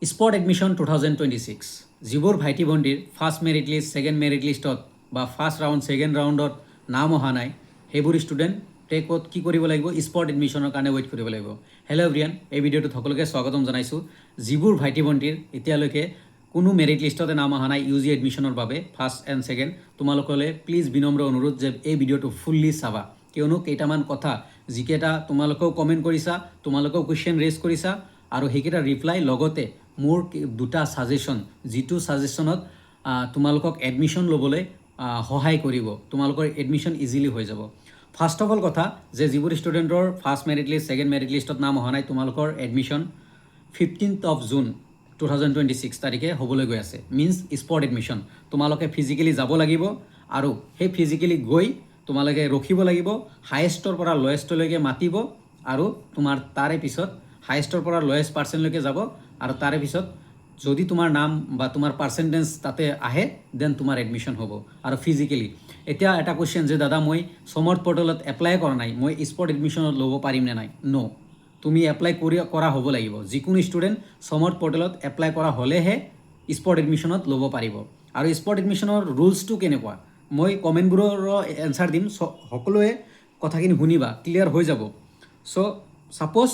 Spot admission 2026 যিবোৰ ভাইটি ভণ্টিৰ first merit list second merit লিষ্টত বা ফাৰ্ষ্ট ৰাউণ্ড ছেকেণ্ড ৰাউণ্ডত নাম অহা নাই সেইবোৰ ষ্টুডেণ্টে ক'ত কি কৰিব লাগিব স্পট এডমিশ্যনৰ কাৰণে ৱেইট কৰিব লাগিব। হেল্ল' এভৰিৱান, এই ভিডিঅ'টোত সকলোকে স্বাগতম জনাইছোঁ। যিবোৰ ভাইটি ভণ্টিৰ এতিয়ালৈকে কোনো মেৰিট লিষ্টতে নাম অহা নাই ইউ জি এডমিশ্যনৰ বাবে ফাৰ্ষ্ট এণ্ড ছেকেণ্ড, তোমালোকলৈ প্লিজ বিনম্ৰ অনুৰোধ যে এই ভিডিঅ'টো ফুল্লি চাবা, কিয়নো কেইটামান কথা যিকেইটা তোমালোকেও কমেণ্ট কৰিছা, তোমালোকেও কুৱেশ্যন ৰেজ কৰিছা আৰু সেইকেইটা ৰিপ্লাই লগতে মোৰ দুটা ছাজেশ্যন, যিটো ছাজেশ্যনত তোমালোকক এডমিশ্যন ল'বলৈ সহায় কৰিব, তোমালোকৰ এডমিশ্যন ইজিলি হৈ যাব। ফাৰ্ষ্ট অফ অল কথা যে যিবোৰ ষ্টুডেণ্টৰ first merit list second merit লিষ্টত নাম অহা নাই, তোমালোকৰ এডমিশ্যন 15th of June 2026 তাৰিখে হ'বলৈ গৈ আছে। Means spot admission. তোমালোকে ফিজিকেলি যাব লাগিব আৰু সেই ফিজিকেলি গৈ তোমালোকে ৰখিব লাগিব, হায়েষ্টৰ পৰা লয়েষ্টলৈকে মাতিব আৰু তোমাৰ তাৰে পিছত হায়েষ্টৰ পৰা লয়েষ্ট পাৰ্চেণ্টলৈকে যাব আৰু তাৰে পিছত যদি তোমাৰ নাম বা তোমাৰ পাৰ্চেণ্টেজ তাতে আহে দেন তোমাৰ এডমিশ্যন হ'ব। আৰু ফিজিকেলি এতিয়া এটা কুৱেশ্যন যে দাদা মই সমৰ্থ পৰ্টেলত এপ্লাই কৰা নাই, মই স্পট এডমিশ্যনত ল'ব পাৰিম নে নাই? ন', তুমি এপ্লাই কৰা হ'ব লাগিব। যিকোনো ষ্টুডেণ্ট সমৰ্থ পৰ্টেলত এপ্লাই কৰা হ'লেহে স্পট এডমিশ্যনত ল'ব পাৰিব। আৰু স্পট এডমিশ্যনৰ ৰুলছটো কেনেকুৱা মই কমেণ্টবোৰৰ এনচাৰ দিম, সকলোৱে কথাখিনি শুনিবা, ক্লিয়াৰ হৈ যাব। চ' ছাপ'জ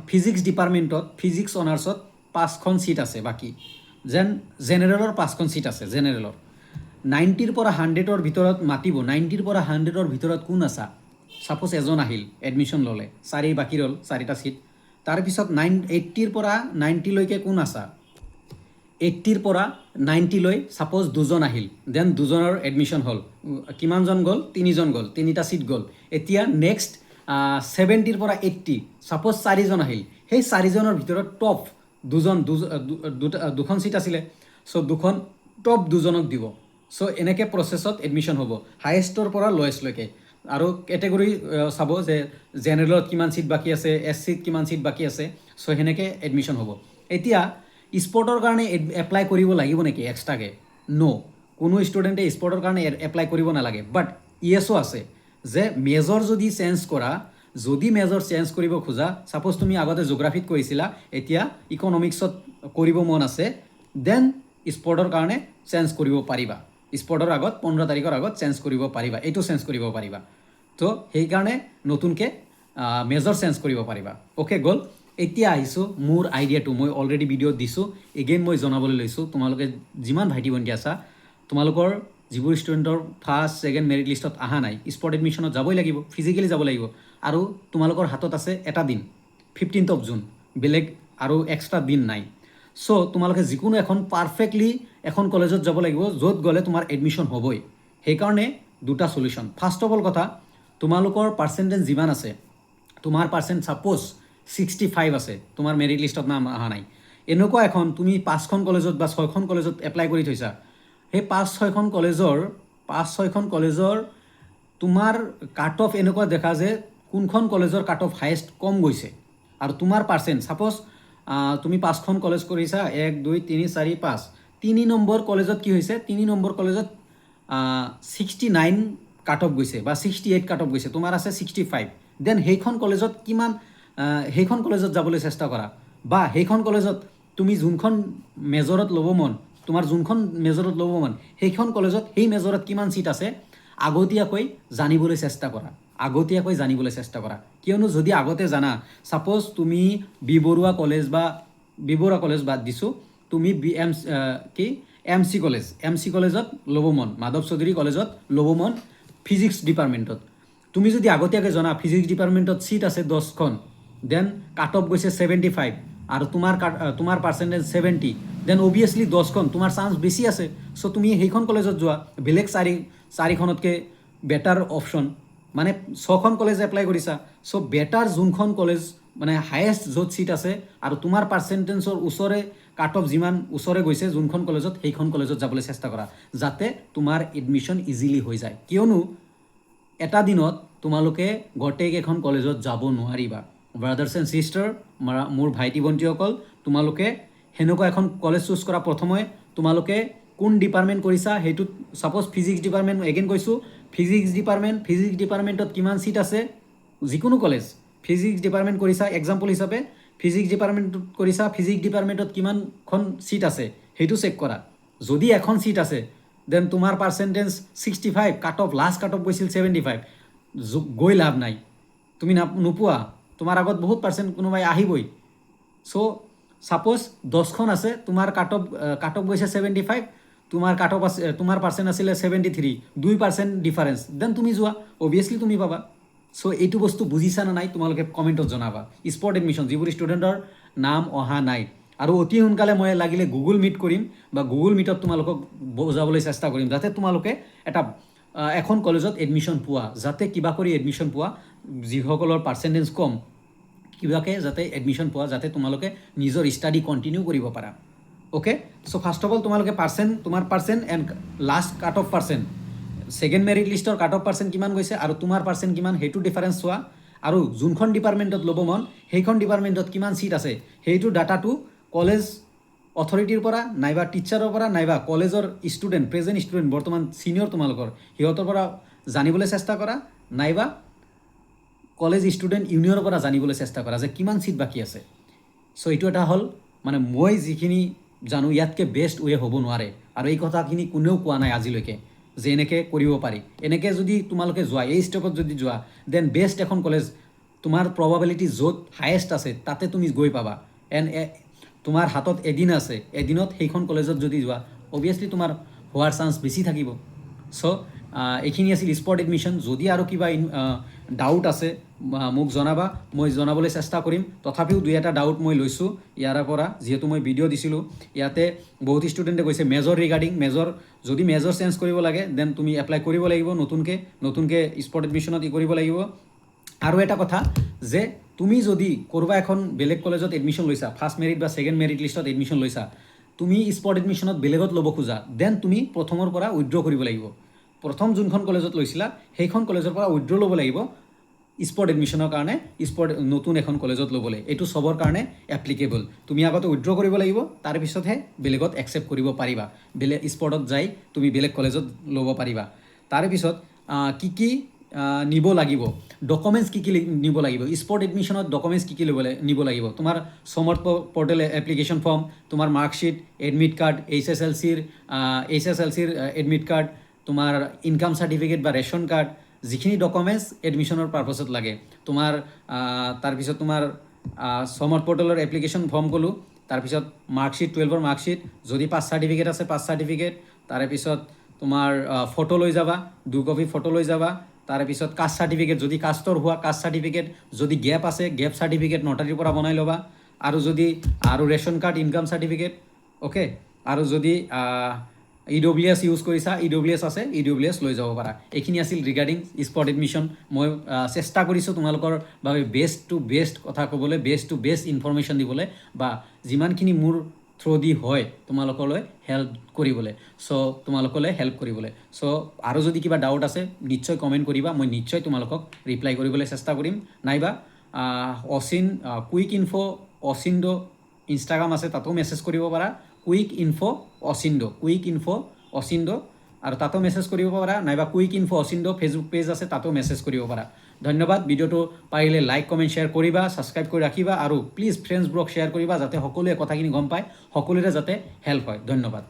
ফিজিক্স ডিপাৰ্টমেণ্টত ফিজিক্স অনাৰ্ছত 5খন ছিট আছে, বাকী জেনেৰেলৰ 5খন ছিট আছে। জেনেৰেলৰ 90ৰ পৰা 100ৰ ভিতৰত মাতিব, 90ৰ পৰা 100ৰ ভিতৰত কোন আছা? ছাপ'জ এজন আহিল এডমিশ্যন ল'লে, বাকী ৰ'ল 4টা ছিট। তাৰপিছত 80ৰ পৰা 90লৈকে কোন আছা? 80ৰ পৰা 90লৈ ছাপ'জ দুজন আহিল, দেন দুজনৰ এডমিশ্যন হ'ল। কিমানজন গ'ল? 3জন গ'ল, 3টা ছিট গ'ল। এতিয়া নেক্সট 70ৰ পৰা 80, ছাপ'জ 4জন আহিল, সেই 4জনৰ ভিতৰত টপ দুখন ছিট আছিলে, চ' দুখন টপ দুজনক দিব। চ' এনেকৈ প্ৰচেছত এডমিশ্যন হ'ব হায়েষ্টৰ পৰা লয়েষ্টলৈকে। আৰু কেটেগৰী চাব যে জেনেৰেলত কিমান ছিট বাকী আছে, এছ চিত কিমান ছিট বাকী আছে, চ' সেনেকৈ এডমিশ্যন হ'ব। এতিয়া স্পৰ্টৰ কাৰণে এপ্লাই কৰিব লাগিব নেকি এক্সট্ৰাকৈ? ন', কোনো ষ্টুডেণ্টে স্পৰ্টৰ কাৰণে এপ্লাই কৰিব নালাগে। বাট ইয়েছো আছে যে মেজৰ যদি চেঞ্জ কৰা, যদি মেজৰ চেঞ্জ কৰিব খোজা, ছাপ'জ তুমি আগতে জিঅ'গ্ৰাফিত কৰিছিলা, এতিয়া ইকনমিক্সত কৰিব মন আছে, দেন স্পৰ্টৰ কাৰণে চেঞ্জ কৰিব পাৰিবা। স্পৰ্টৰ আগত 15 তাৰিখৰ আগত চেঞ্জ কৰিব পাৰিবা, এইটো চেঞ্জ কৰিব পাৰিবা। তো সেইকাৰণে নতুনকৈ মেজৰ চেঞ্জ কৰিব পাৰিবা। অ'কে, গ'ল। এতিয়া আহিছোঁ মোৰ আইডিয়াটো, মই অলৰেডি ভিডিঅ'ত দিছোঁ, এগেইন মই জনাবলৈ লৈছোঁ। তোমালোকে যিমান ভাইটি ভণ্টি আছা, তোমালোকৰ যিবোৰ ষ্টুডেণ্টৰ ফাৰ্ষ্ট ছেকেণ্ড মেৰিট লিষ্টত অহা নাই, স্পট এডমিশ্যনত যাবই লাগিব, ফিজিকেলি যাব লাগিব। আৰু তোমালোকৰ হাতত আছে এটা দিন, 15th of June, বেলেগ আৰু এক্সট্ৰা দিন নাই। চ' তোমালোকে যিকোনো এখন পাৰফেক্টলি এখন কলেজত যাব লাগিব, য'ত গ'লে তোমাৰ এডমিশ্যন হ'বই। সেইকাৰণে দুটা চলিউশ্যন। ফাৰ্ষ্ট অফ অল কথা, তোমালোকৰ পাৰ্চেণ্টেজ যিমান আছে, তোমাৰ পাৰ্চেণ্ট ছাপ'জ 65 আছে, তোমাৰ মেৰিট লিষ্টত নাম অহা নাই, এনেকুৱা এখন তুমি 5খন কলেজত বা 6খন কলেজত এপ্লাই কৰি থৈছা, সেই 5-6খন কলেজৰ তোমাৰ কাট অফ এনেকুৱা দেখা যে কোনখন কলেজৰ কাট অফ হায়েষ্ট কম গৈছে, আৰু তোমাৰ পাৰ্চেণ্ট ছাপ'জ তুমি 5খন কলেজ কৰিছা, 1 2 3 4 5, 3 নম্বৰ কলেজত কি হৈছে? 3 নম্বৰ কলেজত 69 কাট অফ গৈছে বা 68 কাট অফ গৈছে, তোমাৰ আছে 65। দেন সেইখন কলেজত সেইখন কলেজত যাবলৈ চেষ্টা কৰা, বা সেইখন কলেজত তুমি যোনখন মেজৰত ল'ব মন, সেইখন কলেজত সেই মেজৰত কিমান ছিট আছে আগতীয়াকৈ জানিবলৈ চেষ্টা কৰা। কিয়নো যদি আগতে জানা, ছাপ'জ তুমি বি বৰুৱা কলেজ বাদ দিছোঁ, তুমি এম চি কলেজত ল'ব মন, মাধৱ চৌধুৰী কলেজত ল'ব মন ফিজিক্স ডিপাৰ্টমেণ্টত। তুমি যদি আগতীয়াকৈ জনা ফিজিক্স ডিপাৰ্টমেণ্টত ছিট আছে 10খন, দেন কাট অফ গৈছে 75 আৰু তোমাৰ পাৰ্চেণ্টেজ 70, দেন অভিয়াছলি 10খন তোমাৰ চান্স বেছি আছে। চ' তুমি সেইখন কলেজত যোৱা, বেলেগ চাৰিখনতকৈ বেটাৰ অপশ্যন। মানে 6খন কলেজ এপ্লাই কৰিছা, চ' বেটাৰ যোনখন কলেজ মানে হায়েষ্ট য'ত ছিট আছে আৰু তোমাৰ পাৰ্চেণ্টেজৰ ওচৰে কাট অফ যিমান ওচৰে গৈছে যোনখন কলেজত, সেইখন কলেজত যাবলৈ চেষ্টা কৰা, যাতে তোমাৰ এডমিশ্যন ইজিলি হৈ যায়। কিয়নো এটা দিনত তোমালোকে গোটেইকেইখন কলেজত যাব নোৱাৰিবা। ব্ৰাদাৰ্ছ এণ্ড ছিষ্টাৰ, মোৰ ভাইটি ভণ্টিসকল, তোমালোকে সেনেকুৱা এখন কলেজ চুজ কৰা। প্ৰথমে তোমালোকে কোন ডিপাৰ্টমেণ্ট কৰিছা সেইটোত, ছাপ'জ ফিজিক্স ডিপাৰ্টমেণ্ট, এগেইন কৈছোঁ ফিজিক্স ডিপাৰ্টমেণ্টত কিমান ছিট আছে, যিকোনো কলেজ ফিজিক্স ডিপাৰ্টমেণ্ট কৰিছা, এক্সাম্পল হিচাপে ফিজিক্স ডিপাৰ্টমেণ্টত কৰিছা, ফিজিক্স ডিপাৰ্টমেণ্টত কিমানখন ছিট আছে সেইটো চেক কৰা। যদি এখন ছিট আছে দেন তোমাৰ percentage 65, cut off last cut off গৈছিল 75, গৈ লাভ নাই, তুমি নোপোৱা, তোমাৰ আগত বহুত পাৰ্চেণ্ট কোনোবাই আহিবই। চ' ছাপ'জ 10খন আছে, তোমাৰ কাট অফ গৈছে 75, তোমাৰ কাট অফ আছে, তোমাৰ পাৰ্চেণ্ট আছিলে 73, 2% ডিফাৰেঞ্চ, দেন তুমি যোৱা, অভিয়াছলি তুমি পাবা। চ' এইটো বস্তু বুজিছা নে নাই তোমালোকে কমেণ্টত জনাবা। স্পট এডমিশ্যন যিবোৰ ষ্টুডেণ্টৰ নাম অহা নাই, আৰু অতি সোনকালে মই লাগিলে গুগল মিট কৰিম বা গুগল মিটত তোমালোকক বুজাবলৈ চেষ্টা কৰিম, যাতে তোমালোকে এখন কলেজত এডমিশ্যন পোৱা, যাতে কিবা কৰি এডমিশ্যন পোৱা, যিসকলৰ পাৰ্চেণ্টেজ কম কিবাকৈ যাতে এডমিশ্যন পোৱা, যাতে তোমালোকে নিজৰ ষ্টাডি কণ্টিনিউ কৰিব পাৰা। Okay, so' first of all তোমালোকে তোমাৰ percent and last cut off percent, second merit লিষ্টৰ কাট অফ পাৰ্চেণ্ট কিমান গৈছে আৰু তোমাৰ পাৰ্চেণ্ট কিমান, সেইটো ডিফাৰেঞ্চ চোৱা। আৰু যোনখন ডিপাৰ্টমেণ্টত ল'ব মন সেইখন ডিপাৰ্টমেণ্টত কিমান ছিট আছে সেইটো ডাটাটো কলেজ অথৰিটিৰ পৰা নাইবা টিচাৰৰ পৰা নাইবা কলেজৰ ষ্টুডেণ্ট, প্ৰেজেণ্ট ষ্টুডেণ্ট, বৰ্তমান ছিনিয়ৰ তোমালোকৰ, সিহঁতৰ পৰা জানিবলৈ চেষ্টা কৰা, নাইবা কলেজ ষ্টুডেণ্ট ইউনিয়নৰ পৰা জানিবলৈ চেষ্টা কৰা যে কিমান ছিট বাকী আছে। চ' এইটো এটা হ'ল মানে মই যিখিনি জানো ইয়াতকৈ বেষ্ট ৱে হ'ব নোৱাৰে, আৰু এই কথাখিনি কোনেও কোৱা নাই আজিলৈকে যে এনেকৈ কৰিব পাৰি। এনেকৈ যদি তোমালোকে যোৱা, এই ষ্টেপত যদি যোৱা, দেন বেষ্ট এখন কলেজ, তোমাৰ প্ৰবাবিলিটি য'ত হায়েষ্ট আছে তাতে তুমি গৈ পাবা। এণ্ড তোমাৰ হাতত এদিন আছে, এদিনত সেইখন কলেজত যদি যোৱা অভিয়াছলি তোমাৰ হোৱাৰ চান্স বেছি থাকিব। চ' এইখিনি আছিল স্পট এডমিশ্যন। যদি আৰু কিবা ডাউট আছে মোক জনাবা, মই জনাবলৈ চেষ্টা কৰিম। তথাপিও 2-এটা ডাউট মই লৈছোঁ ইয়াৰ পৰা, যিহেতু মই ভিডিঅ' দিছিলোঁ। ইয়াতে বহুত ষ্টুডেণ্টে কৈছে মেজৰ ৰিগাৰ্ডিং, যদি মেজৰ চেঞ্জ কৰিব লাগে দেন তুমি এপ্লাই কৰিব লাগিব নতুনকৈ স্পট এডমিশ্যনত কৰিব লাগিব। আৰু এটা কথা যে তুমি যদি ক'ৰবা এখন বেলেগ কলেজত এডমিশ্যন লৈছা, ফাৰ্ষ্ট মেৰিট বা ছেকেণ্ড মেৰিট লিষ্টত এডমিশ্যন লৈছা, তুমি স্পট এডমিশ্যনত বেলেগত ল'ব খোজা, দেন তুমি প্ৰথমৰ পৰা উইথড্ৰ কৰিব লাগিব। প্ৰথম যোনখন কলেজত লৈছিলা সেইখন কলেজৰ পৰা উইথড্ৰ ল'ব লাগিব স্পট এডমিশ্যনৰ কাৰণে, নতুন এখন কলেজত ল'বলৈ। এইটো চবৰ কাৰণে এপ্লিকেবল। তুমি আগতে উইথড্ৰ কৰিব লাগিব, তাৰপিছতহে বেলেগত একচেপ্ট কৰিব পাৰিবা, বেলেগ স্পটত যাই তুমি বেলেগ কলেজত ল'ব পাৰিবা। তাৰেপিছত কি নিব লাগিব, ডকুমেণ্টছ কি নিব লাগিব, স্পট এডমিশ্যনত ডকুমেণ্টছ কি নিব লাগিব, তোমাৰ সমৰ্থ পৰ্টেল এপ্লিকেশ্যন ফৰ্ম, তোমাৰ মাৰ্কশ্বিট, এডমিট কাৰ্ড, HSLCৰ এডমিট কাৰ্ড, তোমাৰ ইনকাম চাৰ্টিফিকেট বা ৰেচন কাৰ্ড, যিখিনি ডকুমেণ্টছ এডমিশ্যনৰ পাৰ্পাছত লাগে। তাৰপিছত তোমাৰ সমৰ্থ পৰ্টেলৰ এপ্লিকেশ্যন ফৰ্ম ক'লোঁ, তাৰপিছত মাৰ্কশ্বিট, 12ৰ মাৰ্কশ্বিট, যদি পাছ চাৰ্টিফিকেট আছে পাছ চাৰ্টিফিকেট, তাৰেপিছত তোমাৰ ফটো লৈ যাবা, 2 কপি ফটো লৈ যাবা। তাৰেপিছত কাষ্ট চাৰ্টিফিকেট, যদি কাষ্টৰ হোৱা কাষ্ট চাৰ্টিফিকেট, যদি গেপ আছে গেপ চাৰ্টিফিকেট নটাৰীৰ পৰা বনাই ল'বা, আৰু ration card, income certificate. Okay, আৰু যদি EWS ইউজ কৰিছা, EWS আছে, EWS লৈ যাব পাৰা। এইখিনি আছিল ৰিগাৰ্ডিং স্পট এডমিশ্যন। মই চেষ্টা কৰিছোঁ তোমালোকৰ বাবে বেষ্ট টু বেষ্ট কথা ক'বলৈ, বেষ্ট টু বেষ্ট ইনফৰমেশ্যন দিবলৈ, বা যিমানখিনি মোৰ থ্ৰু দি হয় তোমালোকলৈ হেল্প কৰিবলৈ। চ' আৰু যদি কিবা ডাউট আছে নিশ্চয় কমেণ্ট কৰিবা, মই নিশ্চয় তোমালোকক ৰিপ্লাই কৰিবলৈ চেষ্টা কৰিম। নাইবা কুইক ইনফো অচিndo ইনষ্টাগ্ৰাম আছে, তাতো মেছেজ কৰিব পাৰা, কুইক ইনফো অচিndo, আৰু তাতো মেছেজ কৰিব পাৰা, নাইবা কুইক ইনফো অচিndo ফেচবুক পেজ আছে, তাতো মেছেজ কৰিব পাৰা। ধন্যবাদ। ভিডিঅ'টো পাৰিলে লাইক কমেণ্ট শ্বেয়াৰ কৰিবা, ছাবস্ক্ৰাইব কৰি ৰাখিবা, আৰু প্লিজ ফ্ৰেণ্ডছবোৰক শ্বেয়াৰ কৰিবা, যাতে সকলোৱে কথাখিনি গম পায়, সকলোৰে যাতে হেল্প হয়। ধন্যবাদ।